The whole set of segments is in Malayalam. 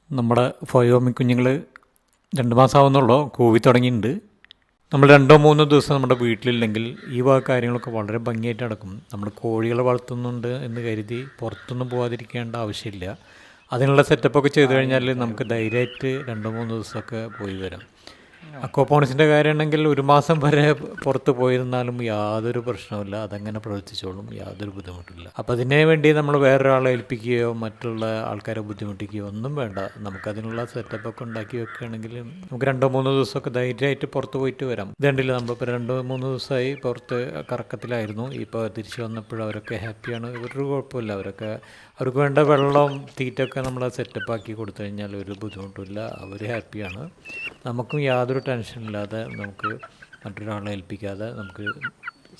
നമ്മുടെ ഫയോമി കുഞ്ഞുങ്ങൾ 2 മാസമാവുന്നുള്ളൂ, കൂവി തുടങ്ങിയിട്ടുണ്ട്. നമ്മൾ 2-3 ദിവസം നമ്മുടെ വീട്ടിലില്ലെങ്കിൽ ഈ വക കാര്യങ്ങളൊക്കെ വളരെ ഭംഗിയായിട്ട് നടക്കും. നമ്മൾ കോഴികളെ വളർത്തുന്നുണ്ട് എന്ന് കരുതി പുറത്തൊന്നും പോകാതിരിക്കേണ്ട ആവശ്യമില്ല. അതിനുള്ള സെറ്റപ്പൊക്കെ ചെയ്തു കഴിഞ്ഞാൽ നമുക്ക് ധൈര്യമായിട്ട് 2-3 ദിവസമൊക്കെ പോയി വരാം. അക്വാപോണിക്സിൻ്റെ കാര്യമാണെങ്കിൽ 1 മാസം വരെ പുറത്ത് പോയിരുന്നാലും യാതൊരു പ്രശ്നവുമില്ല, അതങ്ങനെ പ്രവർത്തിച്ചോളും, യാതൊരു ബുദ്ധിമുട്ടില്ല. അപ്പോൾ അതിനു വേണ്ടി നമ്മൾ വേറൊരാളെ ഏൽപ്പിക്കുകയോ മറ്റുള്ള ആൾക്കാരെ ബുദ്ധിമുട്ടിക്കുകയോ ഒന്നും വേണ്ട. നമുക്കതിനുള്ള സെറ്റപ്പൊക്കെ ഉണ്ടാക്കി വെക്കുകയാണെങ്കിൽ നമുക്ക് 2-3 ദിവസമൊക്കെ ധൈര്യമായിട്ട് പുറത്ത് പോയിട്ട് വരാം. ഇതുണ്ടല്ലോ, നമ്മളിപ്പോൾ 2-3 ദിവസമായി പുറത്ത് കറക്കത്തിലായിരുന്നു. ഇപ്പോൾ തിരിച്ചു വന്നപ്പോൾ അവരൊക്കെ ഹാപ്പിയാണ്, ഒരു കുഴപ്പമില്ല. അവർക്ക് വേണ്ട വെള്ളം തീറ്റയൊക്കെ നമ്മൾ സെറ്റപ്പ് ആക്കി കൊടുത്തു കഴിഞ്ഞാൽ ഒരു ബുദ്ധിമുട്ടില്ല, അവർ ഹാപ്പിയാണ്. നമുക്കും യാതൊരു ടെൻഷനില്ലാതെ നമുക്ക് മറ്റൊരാളെ ഏൽപ്പിക്കാതെ നമുക്ക്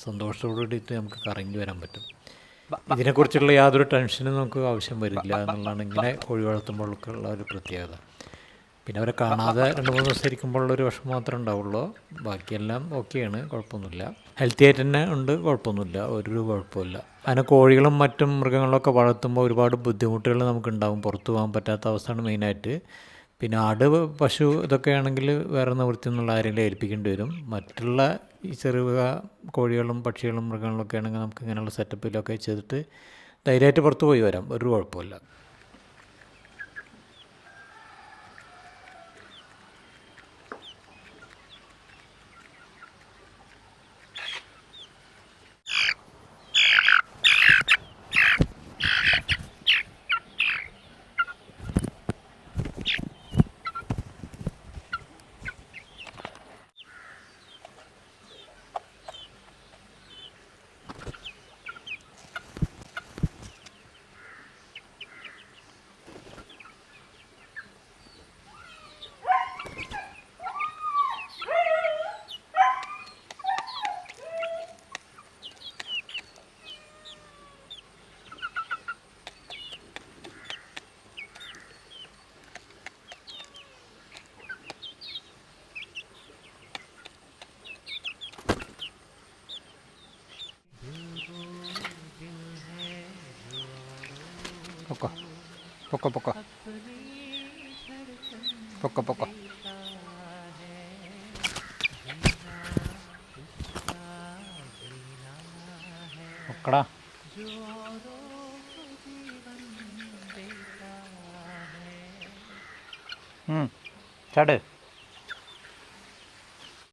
സന്തോഷത്തോടുകൂടിയിട്ട് നമുക്ക് കറങ്ങി വരാൻ പറ്റും. ഇതിനെക്കുറിച്ചുള്ള യാതൊരു ടെൻഷനും നമുക്ക് ആവശ്യം വരില്ല എന്നുള്ളതാണ് ഇങ്ങനെ കോഴി വളർത്തുമ്പോഴൊക്കെയുള്ള ഒരു പ്രത്യേകത. പിന്നെ അവരെ കാണാതെ 2-3 ദിവസം ഇരിക്കുമ്പോഴുള്ളൊരു വിഷമം മാത്രമേ ഉണ്ടാവുള്ളൂ. ബാക്കിയെല്ലാം ഓക്കെയാണ്, കുഴപ്പമൊന്നുമില്ല. ഹെൽത്തി ആയിട്ട് തന്നെ ഉണ്ട്, കുഴപ്പമൊന്നുമില്ല, ഒരു കുഴപ്പമില്ല. അങ്ങനെ കോഴികളും മറ്റും മൃഗങ്ങളൊക്കെ വളർത്തുമ്പോൾ ഒരുപാട് ബുദ്ധിമുട്ടുകൾ നമുക്കുണ്ടാകും. പുറത്തു പോകാൻ പറ്റാത്ത അവസ്ഥയാണ് മെയിനായിട്ട്. പിന്നെ ആട്, പശു ഇതൊക്കെ ആണെങ്കിൽ വേറെ നിവൃത്തിയൊന്നുള്ള ആരെങ്കിലും ഏൽപ്പിക്കേണ്ടി വരും. മറ്റുള്ള ഈ ചെറുകിട കോഴികളും പക്ഷികളും മൃഗങ്ങളൊക്കെ ആണെങ്കിൽ നമുക്ക് ഇങ്ങനെയുള്ള സെറ്റപ്പിലൊക്കെ ചെയ്തിട്ട് ധൈര്യമായിട്ട് പുറത്ത് പോയി വരാം, ഒരു കുഴപ്പമില്ല. പൊക്കോ പൊക്കോ പൊക്കോ പൊക്കോ പൊക്കോ. പൊക്കടാ. ചാട്.